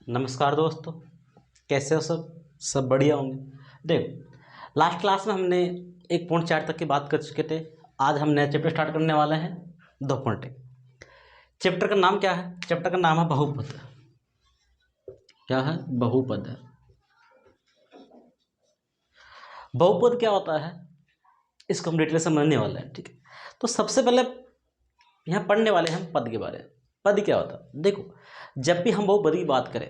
नमस्कार दोस्तों, कैसे हो सब बढ़िया होंगे। देखो, लास्ट क्लास में हमने 1.4 तक की बात कर चुके थे। आज हम नया चैप्टर स्टार्ट करने वाले हैं 2.1। चैप्टर का नाम क्या है? चैप्टर का नाम है बहुपद। क्या है? बहुपद है। बहुपद क्या होता है इसको हम डिटेल समझने वाले हैं, ठीक है। तो सबसे पहले यहाँ पढ़ने वाले हैं हम पद के बारे में। पद क्या होता है? देखो, जब भी हम बहुपद की बात करें,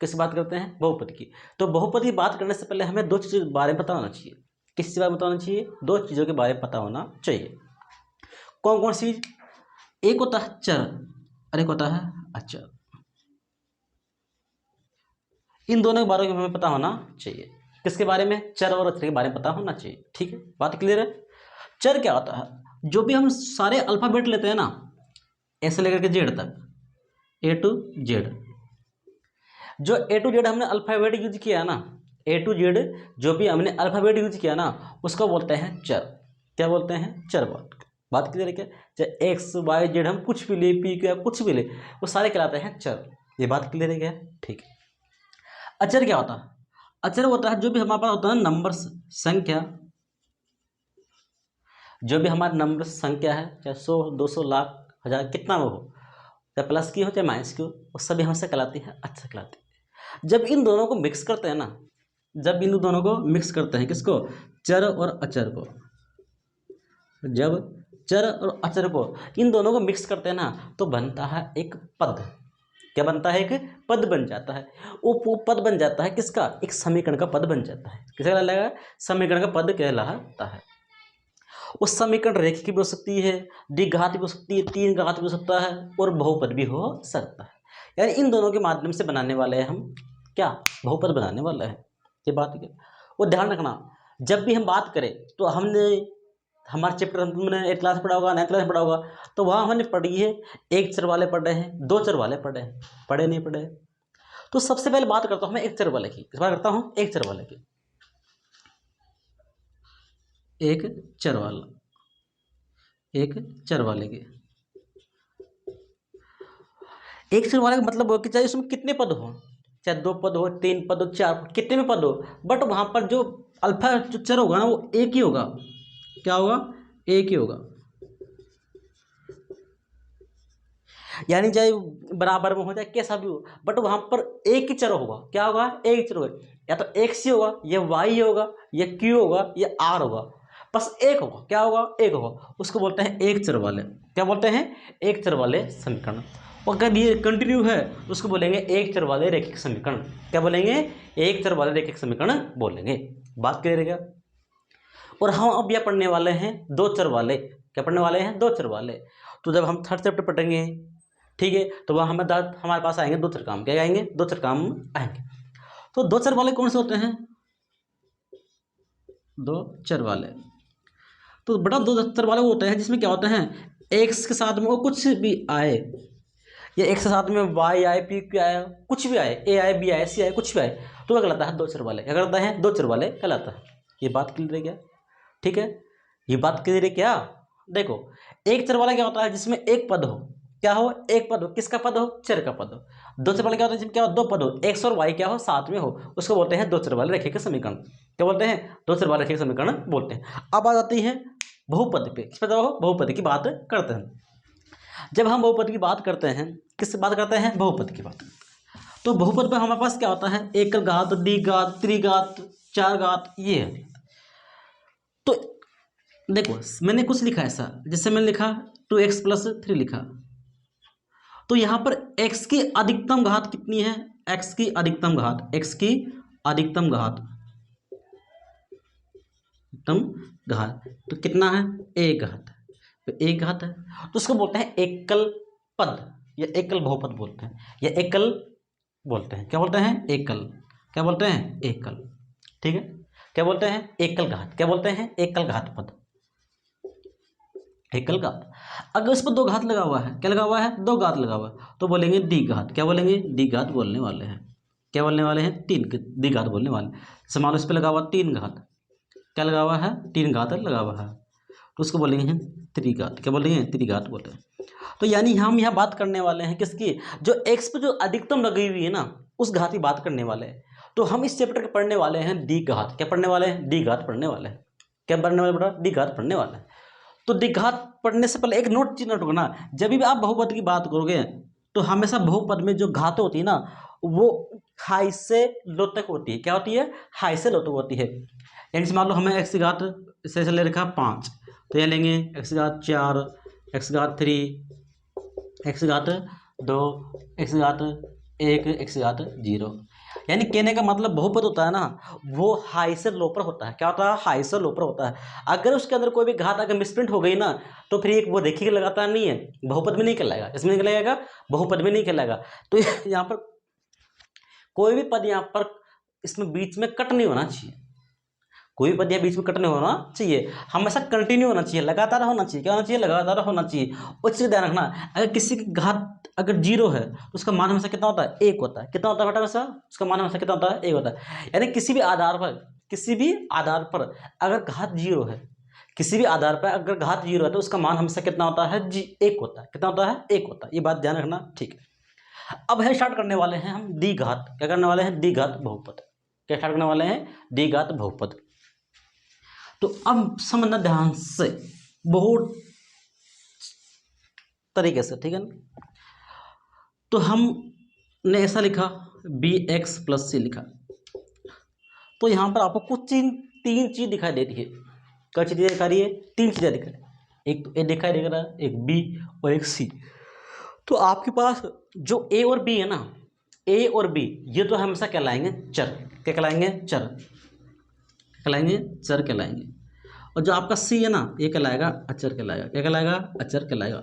किस बात करते हैं? बहुपद की। तो बहुपद की बात करने से पहले हमें दो चीज़ों के बारे में पता होना चाहिए। किस चीज़ के बारे में पता होना चाहिए? दो चीज़ों के बारे में पता होना चाहिए। कौन कौन सी? एक होता है चर और एक होता है अचर। इन दोनों के बारे में हमें पता होना चाहिए। किसके बारे में? चर और अचर के बारे में पता होना चाहिए, ठीक है। बात क्लियर है? चर क्या होता है? जो भी हम सारे अल्फ़ाबेट लेते हैं ना, ऐसे लेकर के जेड तक, ए टू जेड, जो ए टू जेड हमने अल्फ़ाबेट यूज किया ना, ए टू जेड जो भी हमने अल्फ़ाबेट यूज किया ना, उसको बोलते हैं चर। क्या बोलते हैं? चर। बात क्लियर है क्या? चाहे एक्स वाई जेड हम कुछ भी ले, पी क्या कुछ भी ले, वो सारे कहलाते हैं चर। ये बात क्लियर है क्या? ठीक है। अचर क्या होता है? अचर होता है जो भी हमारे पास होता है नंबर, संख्या, जो भी हमारा नंबर संख्या है, चाहे 100 200 लाख हज़ार कितना वो हो, चाहे प्लस की हो चाहे माइनस की हो, वो सभी हमसे कहलाती है अचर कहलाती है। जब इन दोनों को मिक्स करते हैं ना, जब इन दोनों को मिक्स करते हैं, किसको? चर और अचर को। जब चर और अचर को इन दोनों को मिक्स करते हैं ना, तो बनता है एक पद। क्या बनता है? एक पद बन जाता है। वो पद बन जाता है किसका? एक समीकरण का पद बन जाता है। किसका कहलाएगा? समीकरण का पद कहलाता है। उस समीकरण रेखीय भी हो सकती है, द्विघात भी हो सकती है, तीन घात भी हो सकता है, और बहुपद भी हो सकता है। यानी इन दोनों के माध्यम से बनाने वाले हैं हम क्या? बहुपद बनाने वाले हैं। ये बात है। वो ध्यान रखना, जब भी हम बात करें तो हमने हमारे चैप्टर हमने 8 क्लास पढ़ा होगा, 9 क्लास पढ़ा होगा, तो वहाँ हमने पढ़ी है एक चर वाले पढ़े हैं, दो चर वाले पढ़े हैं, पढ़े नहीं पढ़े? तो सबसे पहले बात करता हूँ मैं एक चर वाले की। किस बात करता हूँ? एक चर वाले की। एक चर वाला, एक चर वाले के। एक चर वाले का मतलब हो कि चाहे उसमें कितने पद हो, चाहे 2 पद हो, 3 पद हो, 4 पद, कितने में पद हो, बट वहाँ पर जो अल्फा जो चर होगा ना, वो एक ही होगा। क्या होगा? एक ही होगा। यानी चाहे बराबर में हो चाहे कैसा भी हो, बट वहाँ पर एक ही चर होगा। क्या होगा? एक ही चर होगा। या तो एक्स ही होगा, या वाई होगा, या क्यू होगा, या आर होगा, बस एक होगा। क्या होगा? एक होगा। उसको बोलते हैं एक चर वाले। क्या बोलते हैं? एक चर वाले समीकरण। और अगर ये कंटिन्यू है तो उसको बोलेंगे एक चर वाले रैखिक समीकरण। क्या बोलेंगे? एक चर वाले रैखिक समीकरण बोलेंगे। बात क्लियर है क्या? और हम अब यह पढ़ने वाले हैं दो चर वाले। क्या पढ़ने वाले हैं? दो चर वाले। तो जब हम थर्ड चैप्टर पढ़ेंगे, ठीक है, तो वह हमारे पास आएंगे दो चर काम। क्या आएंगे? दो चर काम आएंगे। तो दो चर वाले कौन से होते हैं? दो चर वाले तो बड़ा दो चर वाले वो होते हैं जिसमें क्या होते हैं, एक्स के साथ में वो कुछ भी आए, या एक्स के साथ में वाई आए, पी क्यू आए, कुछ भी आए, ए आए, बी आए, सी आए, कुछ भी आए, तो वह कहलाता है दो चर वाले। क्या कहलाता है? दो चर वाले कहलाता है। ये बात क्लियर है क्या? ठीक है, ये बात क्लियर है क्या? देखो, एक चर वाला क्या होता है? जिसमें एक पद हो। क्या हो? एक पद हो। किसका पद हो? चर का पद हो। दो चर वाले क्या होता है? जिसमें क्या हो? दो पद हो, एक्स और वाई क्या हो? साथ में हो, उसको बोलते हैं दो चर वाले रेखीय समीकरण। क्या बोलते हैं? दो चर वाले रेखीय समीकरण बोलते हैं। अब आ जाती है बहुपद पे। किस पे? बहुपद की बात करते हैं। जब हम बहुपद की बात करते हैं, किससे बात करते हैं? बहुपद की बात। तो बहुपद पे हमारे पास क्या होता है? एकल घात, द्विघात, त्रिघात, चार घात, ये है। तो देखो, मैंने कुछ लिखा ऐसा, जैसे मैंने लिखा 2x+3 लिखा, तो यहां पर x की अधिकतम घात कितनी है? x की अधिकतम घात, x की अधिकतम घात, अधिकतम घात तो कितना है? एक घात। तो एक घात है, तो उसको बोलते हैं एकल पद, या एकल बहुपद बोलते हैं, या एकल बोलते हैं। क्या बोलते हैं? एकल। क्या बोलते हैं? एकल। ठीक है, क्या बोलते हैं? एकल घात। क्या बोलते हैं? एकल घात पद, एकल घात। अगर उस पर दो घात लगा हुआ है, क्या लगा हुआ है? दो घात लगा हुआ है, तो बोलेंगे द्विघात। क्या बोलेंगे? द्विघात बोलने वाले हैं। क्या बोलने वाले हैं? तीन द्विघात बोलने वाले। जैसे मान लो इस पर लगा हुआ तीन घात, क्या लगा हुआ है? तीन घात लगा हुआ है, तो उसको बोलेंगे त्रिघात। क्या बोलेंगे? त्रिघात बोलते हैं। तो यानी हम यहाँ बात करने वाले हैं किसकी, जो एक्स पे जो अधिकतम लगी हुई है ना उस घात की बात करने वाले हैं। तो हम इस चैप्टर के पढ़ने वाले हैं डी घात। क्या पढ़ने वाले हैं? डी घात पढ़ने वाले हैं। क्या पढ़ने वाले बेटा? डी घात पढ़ने वाले हैं। तो डी घात पढ़ने से पहले एक नोट होगा ना, जब भी आप बहुपद की बात करोगे तो हमेशा बहुपद में जो घात होती है ना वो हाई से लो तक होती है। क्या होती है? हाई से लो तक होती है। यानी मान लो हमें एक्स की घात से ले रखा 5, तो ये लेंगे एक्स की घात 4, एक्स की घात 3, एक्स की घात 2, एक्स की घात 1, एक्स की घात 0। यानी कहने का मतलब बहुपद होता है ना वो हाई से लो पर होता है। क्या होता है? हाई से लो पर होता है। अगर उसके अंदर कोई भी घात अगर मिसप्रिंट हो गई ना तो फिर एक वो देखिए लगातार नहीं है, बहुपद में नहीं कहलाएगा। इसमें नहीं कहलाएगा, बहुपद में नहीं कहलाएगा। तो यहाँ पर कोई भी पद यहाँ पर इसमें बीच में कट नहीं होना चाहिए। कोई भी पद यहाँ बीच में कट नहीं होना चाहिए, हमेशा कंटिन्यू होना चाहिए, लगातार होना चाहिए। क्या होना चाहिए? लगातार होना चाहिए। उस चीज़ ध्यान रखना, अगर किसी की घात अगर 0 है तो उसका मान हमेशा कितना होता है? 1 होता है। कितना होता है बेटा? वैसा उसका मान हमेशा कितना होता है? 1 होता है। यानी किसी भी आधार पर अगर घात 0 है, किसी भी आधार पर अगर घात 0 है तो उसका मान हमेशा कितना होता है? 1 होता है। कितना होता है? 1 होता है। ये बात ध्यान रखना, ठीक है। अब है स्टार्ट करने वाले हैं हम द्विघात। क्या करने वाले हैं? द्विघात बहुपद। क्या स्टार्ट करने वाले हैं? द्विघात बहुपद। तो अब समझना ध्यान से, बहुत तरीके से, ठीक है ना। तो हमने ऐसा लिखा bx + c लिखा, तो यहाँ पर आपको कुछ तीन चीज दिखाई दे रही है। क्या चीज़ें दिखा रही है? 3 चीज़ें दिखा रही है। एक तो ए दिखाई दे रहा है, एक बी और एक सी। तो आपके पास जो ए और बी है ना, ए और बी ये तो हमेशा कहलाएंगे चर। क्या कहलाएंगे? चर कहलाएंगे, चर कहलाएंगे। और जो आपका सी है ना ये कहलाएगा अचर कहलाएगा। क्या कहलाएगा? अचर कहलाएगा।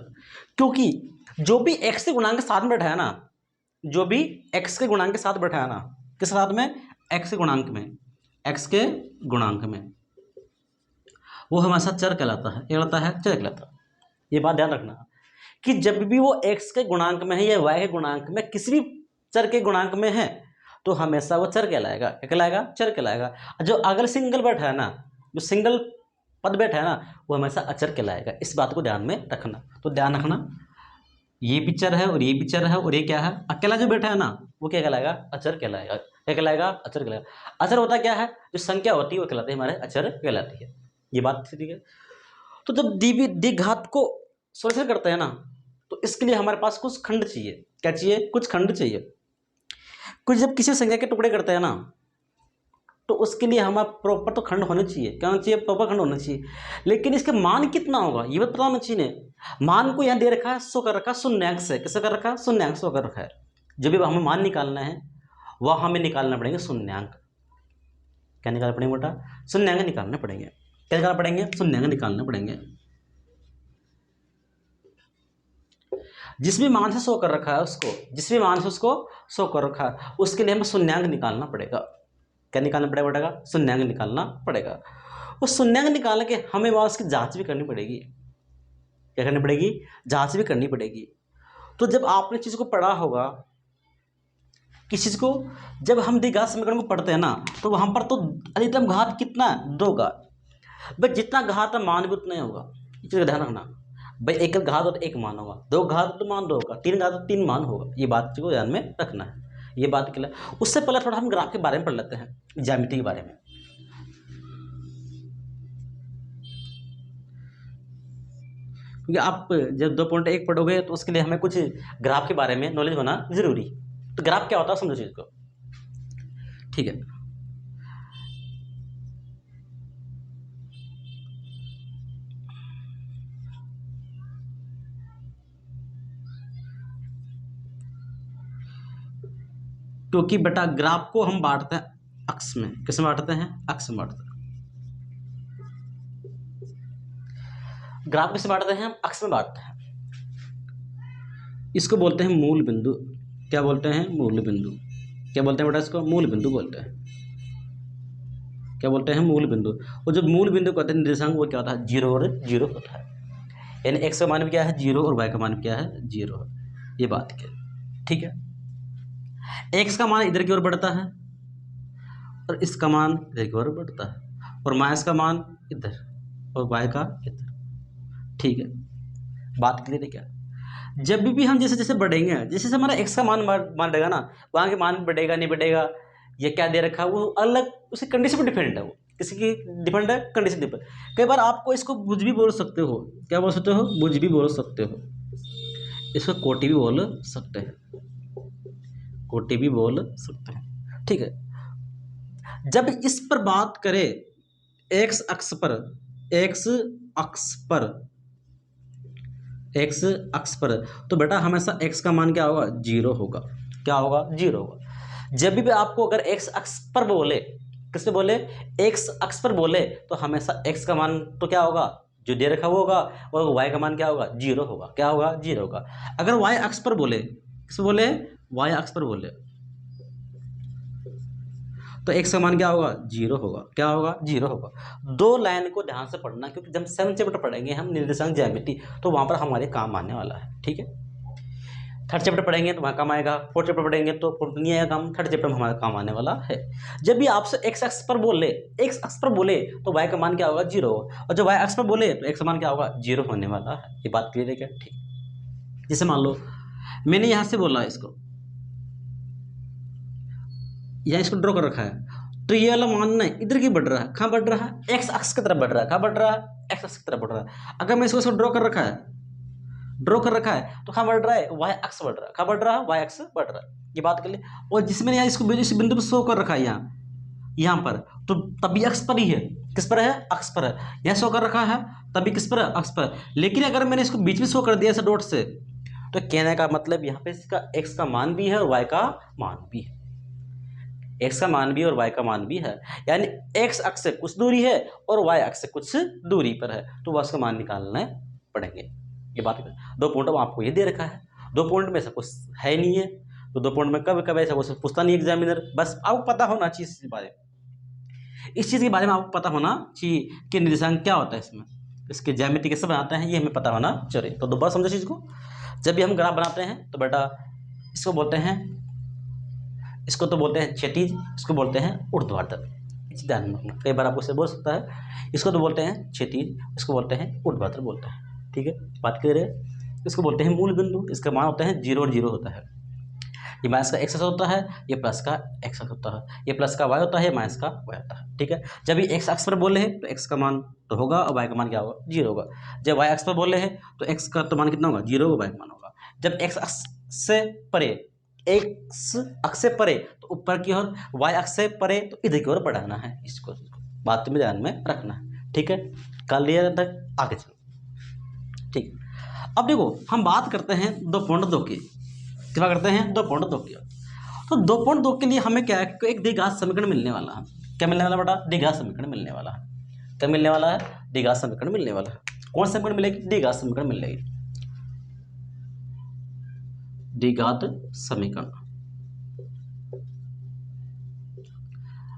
क्योंकि जो भी एक्स के गुणांक के साथ में बैठा है ना, जो भी एक्स के गुणांक के साथ बैठा है ना, किस साथ में? एक्स के गुणांक में, एक्स के गुणांक में, वो हमेशा चर कहलाता है। क्या कहलाता है? चर कहलाता है। ये बात ध्यान रखना कि जब भी वो एक्स के गुणांक में है या वाई के गुणांक में, किसी भी चर के गुणांक में है तो हमेशा वो चर कहलाएगा। क्या कहलाएगा? चर कहलाएगा। जो अगर सिंगल बैठा है ना, जो सिंगल पद बैठा है ना वो हमेशा अचर कहलाएगा। इस बात को ध्यान में रखना। तो ध्यान रखना, ये भी चर है और ये भी चर है और ये क्या है? अकेला जो बैठा है ना वो क्या कहलाएगा? अचर कहलाएगा। क्या कहलाएगा? अचर कहलाएगा। अचर होता क्या है? जो संख्या होती है वो कहलाती है हमारे अचर कहलाती है। ये बात ठीक है। तो जब द्विघात को सोल्यूशन करते हैं ना तो इसके लिए हमारे पास कुछ खंड चाहिए। क्या चाहिए? कुछ खंड चाहिए। कुछ जब किसी संख्या के टुकड़े करते हैं ना तो उसके लिए हमारा प्रॉपर तो खंड होने चाहिए। क्या होना चाहिए? प्रॉपर खंड होना चाहिए। लेकिन इसके मान कितना होगा ये बात पता होना चाहिए ने। मान को यहाँ दे रखा है, शो कर रखा है शून्यांक से। कैसे कर रखा है? शून्यांक शो कर रखा है। जब भी हमें मान निकालना है वह हमें निकालना पड़ेंगे शून्यांक। क्या निकालना पड़ेंगे बेटा? शून्यांक निकालने पड़ेंगे। क्या निकालना पड़ेंगे? शून्यांक निकालने पड़ेंगे। जिस भी मान से शो कर रखा है उसको, जिस भी मान से उसको शो कर रखा है उसके लिए हमें शून्यांक निकालना पड़ेगा। क्या निकालना पड़ेगा? शून्यांक निकालना पड़ेगा। उस शून्यांक निकाल के हमें वहाँ उसकी जांच भी करनी पड़ेगी। क्या करनी पड़ेगी? जांच भी करनी पड़ेगी। तो जब आपने चीज़ को पढ़ा होगा, किस चीज़ को, जब हम द्विघात समीकरण को पढ़ते हैं ना तो वहाँ पर तो अधिकतम घात कितना है? 2 घात। भाई जितना घात है मान भी उतना ही होगा। इस चीज़ का ध्यान रखना। भाई एक घात हो तो 1 मान होगा, 2 घात तो मान 2 होगा, 3 घात तो 3 मान होगा। ये बात को ध्यान में रखना है। ये बात के लिए उससे पहले थोड़ा हम ग्राफ के बारे में पढ़ लेते हैं, ज्यामिति के बारे में। क्योंकि आप जब 2.1 पढ़ोगे तो उसके लिए हमें कुछ ग्राफ के बारे में नॉलेज होना जरूरी। तो ग्राफ क्या होता है समझो चीज को, ठीक है। क्योंकि बेटा ग्राफ को हम बांटते हैं अक्ष में। किस में बांटते हैं? अक्ष में बांटते हैं। ग्राफ किसे बांटते हैं? हम अक्ष में बांटते हैं। इसको बोलते हैं मूल बिंदु। क्या बोलते हैं? मूल बिंदु। क्या बोलते हैं बेटा? इसको मूल बिंदु बोलते हैं। क्या बोलते हैं? मूल बिंदु। और जो मूल बिंदु कहते हैं निर्देशांक वो क्या होता है? 0 और 0 होता है। यानी एक्स का मान भी क्या है? 0 और वाई का मान भी क्या है? 0 है। ये बात क्या, ठीक है। एक्स का मान इधर की ओर बढ़ता है और इसका मान इधर की ओर बढ़ता है, और माइनस का मान इधर और वाई का इधर, ठीक है। बात क्लियर है क्या? जब भी हम जैसे जैसे बढ़ेंगे, जैसे जैसे हमारा एक्स का मान बढ़ेगा ना, वहाँ के मान बढ़ेगा नहीं बढ़ेगा, ये क्या दे रखा है वो अलग, उसकी कंडीशन पर डिपेंड है, वो किसी की डिपेंड है, कंडीशन डिपेंड। कई बार आपको इसको बुझ भी बोल सकते हो, क्या बोल सकते हो, बुझ भी बोल सकते हो, इसको कोटि भी बोल सकते हैं, कोटि भी बोल सकते हैं, ठीक है। जब इस पर बात करें एक्स अक्ष पर, एक्स अक्ष पर, एक्स अक्ष पर, तो बेटा हमेशा एक्स का मान क्या होगा, जीरो होगा, क्या होगा, जीरो होगा। जब भी आपको अगर एक्स अक्ष पर बोले, किससे बोले, एक्स अक्ष पर बोले, तो हमेशा एक्स का मान तो क्या होगा, जो दे रखा वो होगा, और वाई का मान क्या होगा, जीरो होगा, क्या होगा, जीरो होगा। अगर वाई अक्ष पर बोले, किस बोले, वाई अक्ष पर बोले, तो एक्स का मान क्या होगा, जीरो होगा, क्या होगा, जीरो होगा। दो लाइन को ध्यान से पढ़ना, क्योंकि जब 7 चैप्टर पढ़ेंगे हम निर्देशांक ज्यामिति, तो वहां पर हमारे काम आने वाला है, ठीक है। 3rd चैप्टर पढ़ेंगे तो वहाँ काम आएगा, 4th चैप्टर पढ़ेंगे तो नहीं आएगा काम, 3rd चैप्टर में हमारा काम आने वाला है। जब भी आपसे एक्स अक्ष पर बोले, एक्स अक्ष पर बोले, तो वाई का मान क्या होगा, जीरो होगा, और जब वाई अक्ष पर बोले तो एक्स का मान क्या होगा, जीरो होने वाला है। ये बात क्लियर है क्या, ठीक। जैसे मान लो मैंने यहाँ से बोला इसको, यहाँ इसको ड्रॉ कर रखा है, तो ये वाला मान ना इधर की बढ़ रहा है, कहाँ बढ़ रहा है, एक्स अक्ष की तरफ बढ़ रहा है, कहाँ बढ़ रहा है, एक्स अक्ष की तरफ बढ़ रहा है। अगर मैं इसको ड्रॉ कर रखा है, ड्रॉ कर रखा है, तो कहाँ बढ़ रहा है, वाई अक्ष बढ़ रहा है, कहाँ बढ़ रहा है, वाई अक्ष बढ़ रहा है। ये बात कर ले। और जिसमें यहाँ इसको इस बिंदु पर शो कर रखा है, यहाँ पर, तो तभी अक्ष पर ही है, किस पर है, अक्ष पर है। यहाँ शो कर रखा है तभी किस पर है, अक्ष पर। लेकिन अगर मैंने इसको बीच में शो कर दिया ऐसे डॉट से, तो कहने का मतलब यहाँ पे इसका एक्स का मान भी है और वाई का मान भी है, एक्स का मान भी और वाई का मान भी है, यानी एक्स अक्ष से कुछ दूरी है और वाई अक्ष से कुछ दूरी पर है, तो वह उसका मान निकालने पड़ेंगे। ये बात है। 2 पॉइंट आपको ये दे रखा है, 2 पॉइंट में ऐसा कुछ है नहीं है, तो 2 पॉइंट में कब कब ऐसा कुछ पूछता नहीं एग्जामिनर। बस आपको पता होना चाहिए इस बारे में, इस चीज़ के बारे में आपको पता होना चाहिए कि निर्देशांक क्या होता है, इसमें इसके ज्यामिति कैसे बनाते हैं, ये हमें पता होना चाहिए। तो दोबारा समझो चीज़ को, जब भी हम ग्राफ बनाते हैं तो बेटा इसको बोलते हैं, इसको तो बोलते हैं क्षैतिज, इसको बोलते हैं ऊर्ध्वाधर। ध्यान में रखना, कई बार आपको इसे बोल सकता है, इसको तो बोलते हैं क्षैतिज, इसको बोलते हैं ऊर्ध्वाधर बोलते हैं, ठीक है, बात क्लियर है। इसको बोलते हैं मूल बिंदु, इसका मान होता है 0 और 0 होता है। ये माइनस का एक्स होता है, ये प्लस का एक्स होता है, ये प्लस का वाई होता है, माइनस का वाई होता है, ठीक है। जब ये एक्स अक्ष पर बोले हैं तो एक्स का मान तो होगा और वाई का मान क्या होगा, 0 होगा। जब वाई अक्ष पर बोले हैं तो एक्स का तो मान कितना होगा, 0 होगा, वाई का मान होगा। जब एक्स अक्ष से परे, एक्स अक्ष से परे तो ऊपर की ओर, वाई अक्ष से परे तो इधर की ओर बढ़ाना है, इसको बात में ध्यान में रखना है, ठीक है। कर लिया तक, आगे चलो, ठीक। अब देखो हम बात करते हैं 2.2 की, क्या करते हैं 2.2 की। तो 2.2 के लिए हमें क्या है, एक द्विघात समीकरण मिलने वाला है। क्या मिलने वाला बेटा, द्विघात समीकरण मिलने वाला है। क्या मिलने वाला है, द्विघात समीकरण मिलने वाला है। कौन सा समीकरण मिलेगी, द्विघात समीकरण मिलेगी, द्विघात समीकरण।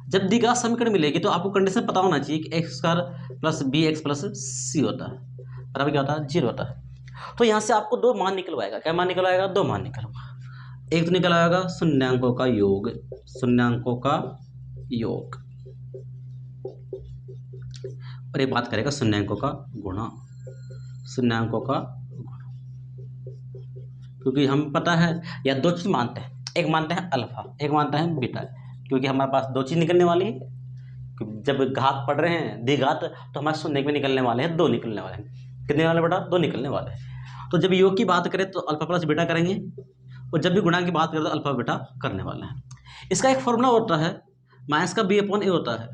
जब द्विघात समीकरण मिलेगी तो आपको कंडीशन पता होना चाहिए कि X square plus B X plus C होता है, बराबर क्या होता है, 0 होता है। तो यहाँ से आपको 2 मान निकलवाएगा, क्या मान निकलवाएगा, 2 मान निकलवाएगा। एक तो निकल आएगा शून्यांकों का योग, शून्यांकों का योग, और एक बात करेगा शून्यांकों का गुणा, शून्यांकों का गुणा। क्योंकि हम पता है या 2 चीज़ मानते हैं, एक मानते हैं अल्फा, एक मानते हैं बीटा, क्योंकि हमारे पास 2 चीज़ निकलने वाली है। जब घात पढ़ रहे हैं द्विघात, तो हमारे शून्य में निकलने वाले हैं, 2 निकलने वाले हैं। कितने वाले बेटा, 2 निकलने वाले हैं। तो जब योग की बात करें तो अल्फा प्लस बीटा करेंगे, और जब भी गुणा की बात करें तो अल्फा बीटा करने वाले हैं। इसका एक फॉर्मूला होता है, माइनस का बी अपॉन ए होता है,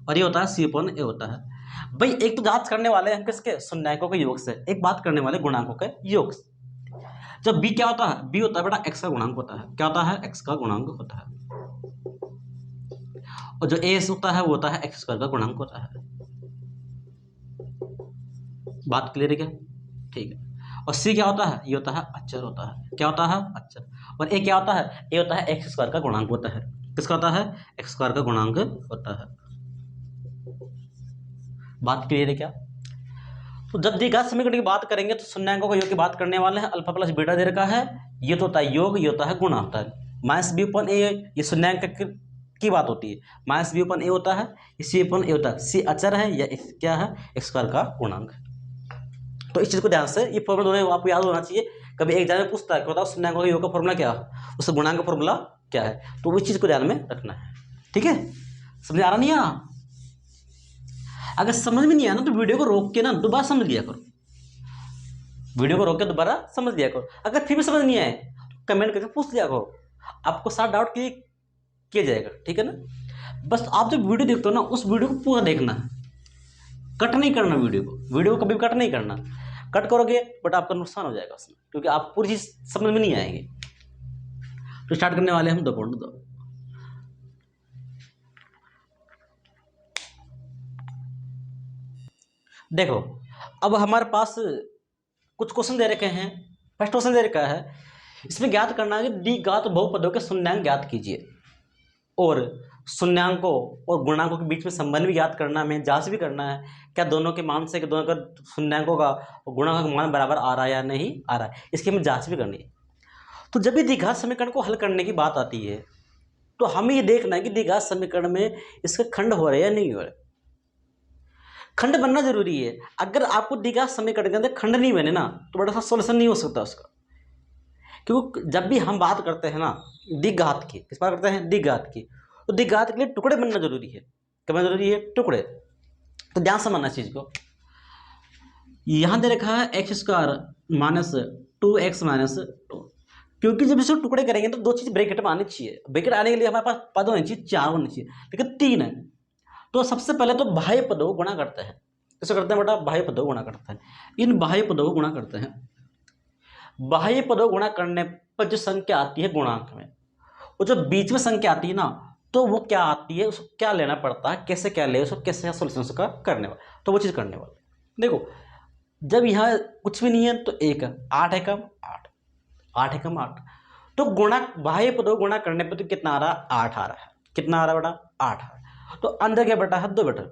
और ये होता है सी अपॉन ए होता है। भाई एक तो जांच करने वाले हैं किसके, शून्यांकों के योग से, एक बात करने वाले गुणांकों के योग से। जब बी क्या होता है, बी होता है बेटा एक्स का गुणांक होता है, क्या होता है, एक्स का गुणांक होता है। और जो ए होता है वो होता है एक्स स्क्वायर का गुणांक होता है। बात क्लियर है क्या, ठीक है। और सी क्या होता है, ये होता है अचर होता है, क्या होता है, अचर। और ए क्या होता है, ए होता है एक्स स्क्वायर का गुणांक होता है, किसका होता है, एक्स स्क्वायर का गुणांक होता है। बात क्लियर है क्या। तो जब द्विघात समीकरण की बात करेंगे तो शून्यांकों का योग की बात करने वाले हैं, अल्फा प्लस बीटा दे रखा है, ये तो होता है योग, ये होता है गुणा होता है। माइनस बी अपॉन ए, ये शून्यांक की बात होती है, माइनस बी अपॉन ए होता है, सी अपॉन ए होता है, सी अचर है या क्या है, एक्स स्क्वायर का गुणांक है। तो इस चीज़ को ध्यान से, ये फॉर्मूला दोनों आपको याद होना चाहिए कभी एग्जाम में पूछता है, बताओ शून्याङ्कों के योग का फॉर्मूला क्या है, उसका गुणांक का फॉर्मूला क्या है, तो उस चीज़ को ध्यान में रखना है। ठीक है, समझ आ रहा नहीं आ रहा? अगर समझ में नहीं आया ना तो वीडियो को रोक के ना दोबारा समझ लिया करो, वीडियो को रोक के दोबारा समझ लिया करो। अगर फिर भी समझ नहीं आए तो कमेंट करके पूछ लिया करो, आपको सारा डाउट किया जाएगा। ठीक है ना, बस आप जब वीडियो देखते हो ना उस वीडियो को पूरा देखना है, कट नहीं करना वीडियो को कभी भी कट नहीं करना। कट करोगे बट आपका नुकसान हो जाएगा उसमें, क्योंकि आप पूरी चीज़ समझ में नहीं आएगी। तो स्टार्ट करने वाले हम 2.2। देखो अब हमारे पास कुछ क्वेश्चन दे रखे हैं। फर्स्ट क्वेश्चन दे रखा है, इसमें ज्ञात करना है कि दी घात बहुपदों के शून्यांक ज्ञात कीजिए, और शून्यांकों और गुणांकों के बीच में संबंध भी ज्ञात करना, हमें जांच भी करना है क्या दोनों के मान से कि दोनों का शून्यांकों का और गुणांकों का मान बराबर आ रहा है या नहीं आ रहा है, इसकी हमें जांच भी करनी है। तो जब भी द्विघात समीकरण को हल करने की बात आती है तो हमें ये देखना है कि द्विघात समीकरण में इसके खंड हो रहे हैं या नहीं हो रहे। खंड बनना जरूरी है। अगर आपको द्विघात समीकरण के अंदर खंड नहीं बने ना तो बड़ा सा सोल्यूशन नहीं हो सकता उसका, क्योंकि जब भी हम बात करते हैं ना द्विघात की, किस बात करते हैं द्विघात की, तो द्विघात के लिए टुकड़े बनना जरूरी है। क्या बनना जरूरी है? टुकड़े। तो ध्यान से मानना इस चीज को। यहां दे रखा है x² - 2x - 2, क्योंकि जब इसे टुकड़े करेंगे तो दो चीज ब्रैकेट में आनी चाहिए। ब्रैकेट आने के लिए हमारे पास पद होने चाहिए, 4 होने चाहिए, लेकिन 3 है। तो सबसे पहले तो बाह्य पदों को गुणा करते हैं। कैसे करते हैं बेटा? बाह्य पदों को गुणा करते हैं। इन बाह्य पदों को गुणा करते हैं। बाह्य पदों को गुणा करने पर जो संख्या आती है गुणांक में, वो जो बीच में संख्या आती है ना, तो वो क्या आती है, उसको क्या लेना पड़ता है, कैसे क्या ले, उसको कैसे सोल्यूशन उसका करने वाला, तो वो चीज़ करने वाला। देखो जब यहाँ कुछ भी नहीं है तो 1 है, 8 है कम 8, 8 है कम 8, तो गुणा बाह्य पदों को गुणा करने पर तो कितना आ रहा है? 8 आ रहा है। कितना आ रहा है बेटा? 8 आ रहा है। तो अंदर क्या बेटा है? 2 बेटा।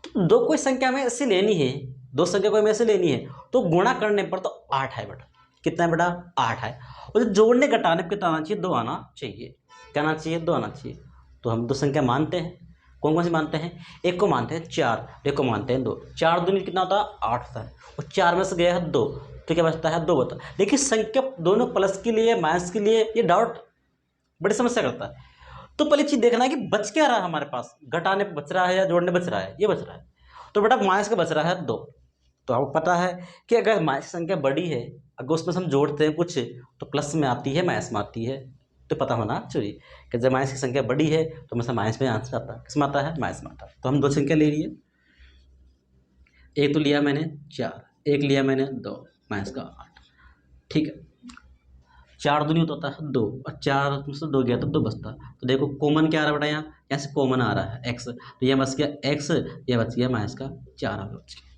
तो दो कोई संख्या में ऐसे लेनी है, दो संख्या कोई में ऐसे लेनी है, तो गुणा करने पर तो 8 है बेटा। कितना है बेटा? 8 है। और जोड़ने घटाने पर कितना आना चाहिए? 2 आना चाहिए। क्या आना चाहिए? 2 आना चाहिए। तो हम दो संख्या मानते हैं। कौन कौन सी मानते हैं? एक को मानते हैं 4, एक को मानते हैं 2। 4 दूनी कितना होता है? 8 होता है। और 4 में से गया है 2, तो क्या बचता है? 2 बता। देखिए संख्या दोनों प्लस के लिए माइनस के लिए ये डाउट बड़ी समस्या करता है। तो पहले चीज देखना है कि बच क्या रहा है हमारे पास, घटाने पे बच रहा है या जोड़ने बच रहा है? ये बच रहा है। तो बेटा माइनस का बच रहा है 2। तो आपको पता है कि अगर माइनस की संख्या बड़ी है, अगर उसमें से हम जोड़ते हैं कुछ तो प्लस में आती है माइनस में आती है, तो पता होना चाहिए कि जब माइनस की संख्या बड़ी है तो हमेशा माइनस में आंसर आता है। किस में आता है? माइनस में आता है। तो हम दो संख्या ले लिए, एक तो लिया मैंने 4, एक लिया मैंने 2, माइनस का 8। ठीक है, 4 दूनी होता है 2, और 4 में से 2 गया तो 2 बचता। तो देखो कॉमन क्या आ रहा है बेटा? यहाँ से कॉमन आ रहा है x, तो यह बच गया x, यह बच गया माइनस का 4 आ बच गया।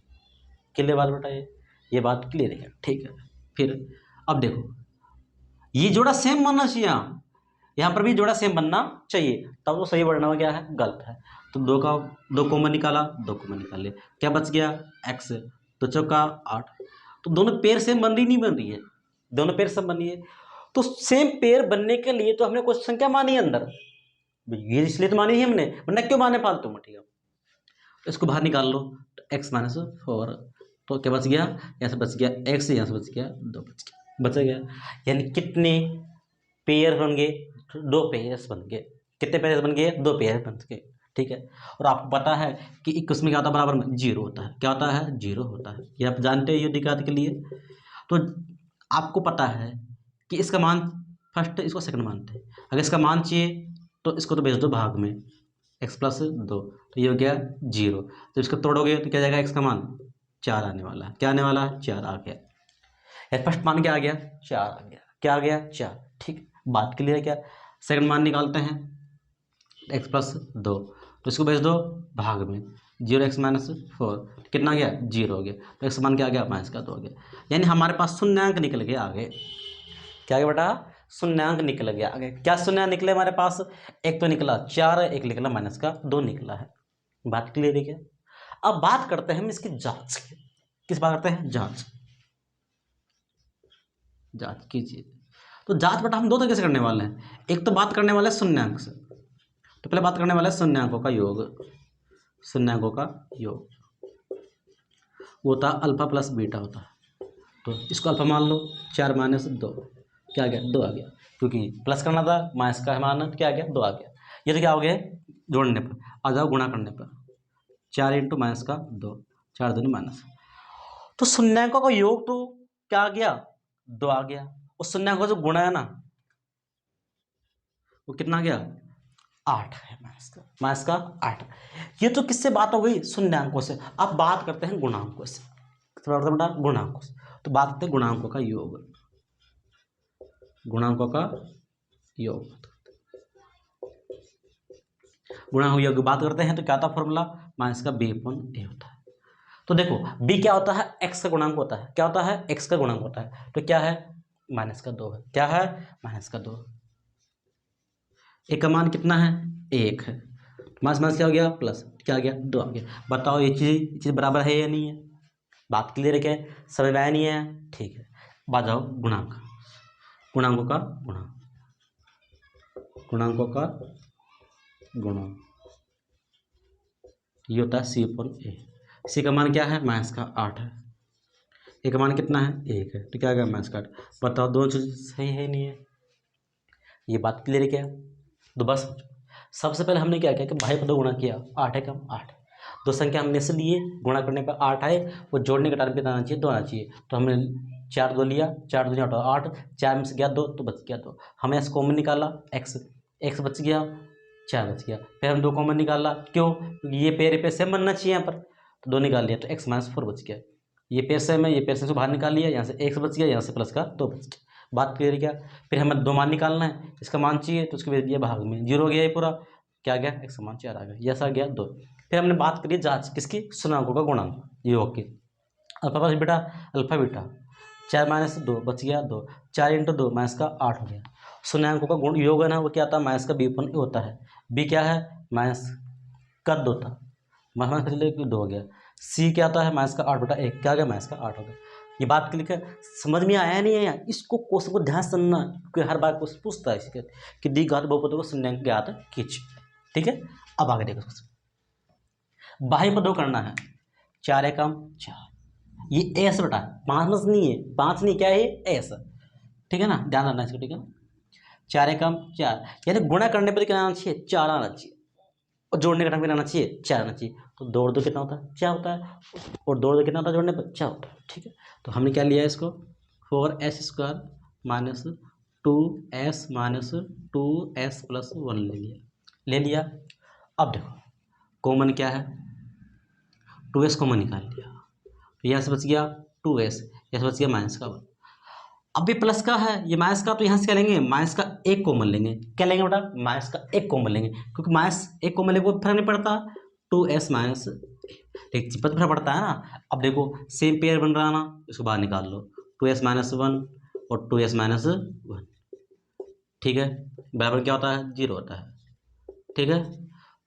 क्लियर बात बेटा? ये बात क्लियर है। ठीक है, फिर अब देखो ये जोड़ा सेम बनना चाहिए, यहाँ पर भी जोड़ा सेम बनना चाहिए, तब तो सही, वरना क्या है? गलत है। तो 2 कॉमन निकाला, 2 कॉमन निकाल लिया, क्या बच गया? x, 2 चौका 8। तो दोनों पेयर सेम बन रही नहीं बन रही है? दोनों पेयर सेम बन रही है। तो सेम पेयर बनने के लिए तो हमने कुछ संख्या मानी है अंदर, ये इसलिए तो मानी है हमने, वरना क्यों माने फालतू में? ठीक है, तो इसको बाहर निकाल लो, तो x - 4, तो क्या बच गया? यहाँ से बच गया x, यहाँ से बच गया 2, बच गया। यानी कितने पेयर बन गए? 2 पेयर्स बन गए। कितने पेयर्स बन गए? 2 पेयर बन गए। ठीक है, और आपको पता है कि इक्कीस में क्या होता है? बराबर में 0 होता है। क्या होता है? 0 होता है। ये आप जानते हैं युद्ध के लिए। तो आपको पता है कि इसका मान फर्स्ट, इसको सेकंड मानते हैं। अगर इसका मान चाहिए तो इसको तो भेज दो भाग में, x + 2, तो ये हो गया 0। तो इसको तोड़ोगे तो क्या जाएगा? x का मान 4 आने वाला है। क्या आने वाला है? 4 आ गया। फर्स्ट मान क्या आ गया? 4 आ गया। क्या आ गया? 4। ठीक, बात क्लियर है क्या? सेकंड मान निकालते हैं, x + 2, तो इसको भेज दो भाग में, 0x - 4, कितना आ गया? 0 हो गया। तो x मान क्या आ गया? माइनस का 2 हो गया। यानी हमारे पास शून्यांक निकल गया आगे। क्या गया बेटा? शून्यांक निकल गया आगे। क्या शून्यांक निकले हमारे पास? एक तो निकला 4, एक निकला माइनस का 2 निकला है। बात क्लियर है क्या? अब बात करते हैं हम इसकी जांच की। किस बात करते हैं? जांच। जांच कीजिए। तो जांच बेटा हम 2 तरीके से करने वाले हैं। एक तो बात करने वाले हैं शून्यांक से, तो पहले बात करने वाले हैं शून्यांकों का योग। शून्यांकों का योग वो होता है अल्फा + बीटा होता है। तो इसको अल्फा मान लो, 4 माइनस 2 क्या आ गया, 2 आ गया, क्योंकि प्लस करना था, माइनस का माना तो क्या आ गया, 2 आ गया। ये तो क्या हो गया, जोड़ने पर आ जाओ, गुणा करने पर 4 इंटू माइनस का 2, 4 दूनी माइनस। तो शून्यांकों का योग तो क्या आ गया, 2 आ गया, और शून्यांकों का जो गुणा है ना वो कितना आ गया, 8 है, माइनस का 8। ये तो किससे बात हो गई, शून्यांकों से। अब बात करते हैं गुणांकों से, बेटा गुणांकों से। तो बात करते हैं गुणांकों का योग, गुणांकों का योग, गुणांक योग की बात करते हैं तो क्या होता है फॉर्मूला, माइनस का b अपॉन a होता है। तो देखो b क्या होता है, x का गुणांक होता है, क्या होता है, x का गुणांक होता है। तो क्या है, माइनस का 2 है, क्या है, माइनस का 2। a का मान कितना है, 1 है, माइनस माइनस क्या हो गया, प्लस, क्या आ गया, 2 आ गया। बताओ ये चीज़ बराबर है या नहीं है, बात क्लियर है क्या, समझ में आया नहीं है, ठीक है। बात जाओ गुणांक, गुणांकों का गुणांक, गुणांकों का गुणांक ये होता है c अपॉन a। c का मान क्या है, माइनस का 8 है, a का मान कितना है, 1 है, तो क्या आ गया, माइनस का 8। बताओ दोनों चीज सही है नहीं है, ये बात क्लियर है क्या। तो बस सबसे पहले हमने क्या किया कि भाई पर 2 गुणा किया, 8 है कम 8, दो संख्या हमने से लिए, गुणा करने पर 8 आए, वो जोड़ने के टाइम पे आना चाहिए 2 आना चाहिए। तो हमने 4 2 लिया, 4 2 8, 4 में से गया 2 तो बच गया 2, हमने ऐसे कॉमन निकाला, x बच गया, 4 बच गया। फिर हम 2 कॉमन निकाला, क्यों, क्योंकि ये पेयर पे सेम बनना चाहिए यहाँ पर, तो 2 निकाल लिया, तो x माइनस 4 बच गया। ये पेयर सेम है, ये पेयर से बाहर निकाल लिया, यहाँ से x बच गया, यहाँ से प्लस का 2 बच गया। बात क्लियर क्या। फिर हमें 2 मान निकालना है, इसका मान चाहिए तो उसको भेज दिया भाग में, 0 हो गया ये पूरा, क्या गया, x का मान 4 आ गया, ये ऐसा गया 2। फिर हमने बात करी जांच किसकी, शून्यांकों का गुणांक योग की। Alpha plus beta, alpha beta, 4 minus 2 बच गया 2, 4 इंटू 2 माइनस का 8 हो गया। शून्यांकों का गुण योग है ना वो क्या आता है, माइनस का b अपन होता है। b क्या है, माइनस का 2 था, माइनस का 2 हो गया। c क्या आता है, माइनस का 8 बटा 1, क्या आ गया, माइनस का 8 हो गया। ये बात क्लियर है, समझ में आया नहीं आया, इसको क्वेश्चन को ध्यान से सुनना, क्योंकि हर बार क्वेश्चन पूछता है इसके कि दी घात बहुपदों को शून्यांक ज्ञात कीजिए। ठीक है, अब आगे देखो, बाह्य पदों करना है, 4 एकम 4, ये एस बटा 5 नहीं है, 5 नहीं, क्या है एस, ठीक है ना, ध्यान रखना इसको, ठीक है ना। 4 एकम 4 यानी गुणा करने पर कितना आना चाहिए, 4 आना चाहिए, और जोड़ने का टाइम कितना आना चाहिए, 4 आना चाहिए। तो 2 और 2 कितना होता है, 4 होता है, और 2 और 2 कितना होता है जोड़ने पर, 4 होता है। ठीक है, तो हमने क्या लिया इसको, 4s² minus 2s minus 2s plus 1 ले लिया। अब देखो कॉमन क्या है, 2s कॉमन निकाल लिया, तो यहाँ से बच गया 2s, यहाँ से बच गया माइनस का 1। अब ये प्लस का है, ये माइनस का, तो यहाँ से क्या लेंगे, माइनस का 1 कॉमन लेंगे, क्या लेंगे बेटा, माइनस का 1 कॉमन लेंगे, क्योंकि माइनस 1 कॉमन लेंगे कोई फर्क नहीं पड़ता, 2s माइनस, एक चिपत फर्क पड़ता है ना। अब देखो सेम पेयर बन रहा है ना, इसको बाहर निकाल लो, 2s माइनस 1 और 2s माइनस 1, ठीक है, बराबर क्या होता है, 0 होता है। ठीक है,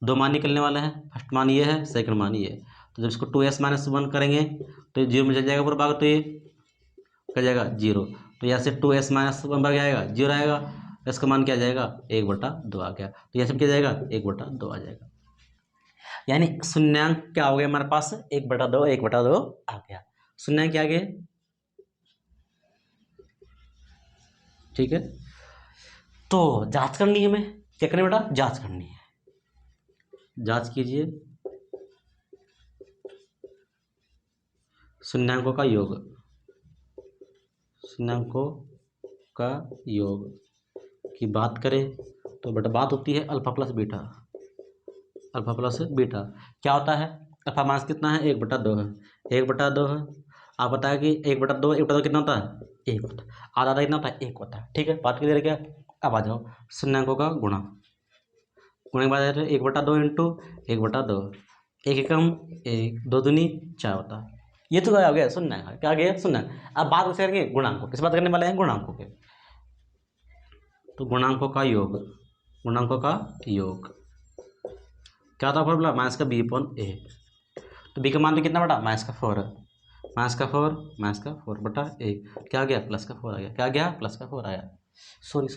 2 मान निकलने वाले हैं, फर्स्ट मान ये है, सेकंड मान ये है। तो जब इसको 2s माइनस 1 करेंगे तो 0 में चल जाएगा पूरा भाग, तो ये क्या जाएगा 0, तो यहाँ से 2s माइनस 1 भाग आएगा 0 आएगा, इसका मान क्या आ जाएगा 1/2 आ गया, तो यहाँ से क्या जाएगा 1/2 आ जाएगा। यानी शून्यांक क्या हो गया हमारे पास, 1/2 1/2 आ गया, शून्यांक क्या आ गया। ठीक है, तो जांच करनी है, हमें क्या करनी बेटा, जांच करनी है, जांच कीजिए शून्यांकों का योग, शून्यांकों का योग की बात करें तो बेटा बात होती है alpha plus beta, alpha plus beta क्या होता है, अल्फा मास कितना है, 1/2 है, 1/2 है। आप बताया कि 1/2 1/2 कितना होता है, 1 होता है, आधा आधा कितना होता है, 1 होता है। ठीक है, बात क्लियर है क्या। अब आ जाओ शून्यांकों का गुणा, गुणे के बाद 1/2 इंटू 1/2, 1 एकम 1, 2 दूनी 4 होता है। ये तो क्या हो गया, शून्यांक, क्या आ गया, शून्यांक। अब बात कैसे करेंगे, गुणांकों, किस बात करने वाले हैं, गुणांकों के। तो गुणांकों का योग, गुणांकों का योग क्या होता है फॉर्मूला, माइनस का b अपॉन a। तो b का मान तो कितना बटा, माइनस का 4 है, माइनस का 4 बटा a, क्या आ गया, प्लस का 4 आ गया, क्या आ गया, प्लस का 4 आया। सॉरी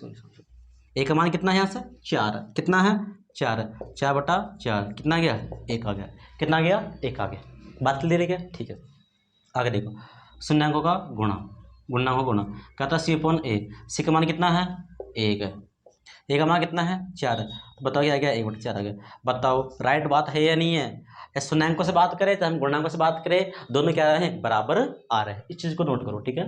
a का मान कितना है, यहाँ से 4, कितना है 4, 4/4 कितना आ गया, 1 आ गया, कितना आ गया, 1 आ गया। बात क्लियर है क्या, ठीक है। आगे देखो शून्यांकों का गुणा, गुणांकों का गुणा। कहता है C/A, C का मान कितना है 1 है, ए का मान कितना है 4 है। तो बताओ क्या आ गया 1/4 आ गया। बताओ राइट बात है या नहीं है। या शून्यांकों से बात करें तो हम गुणांकों से बात करें, दोनों क्या आ रहे हैं बराबर आ रहे हैं। इस चीज़ को नोट करो, ठीक है।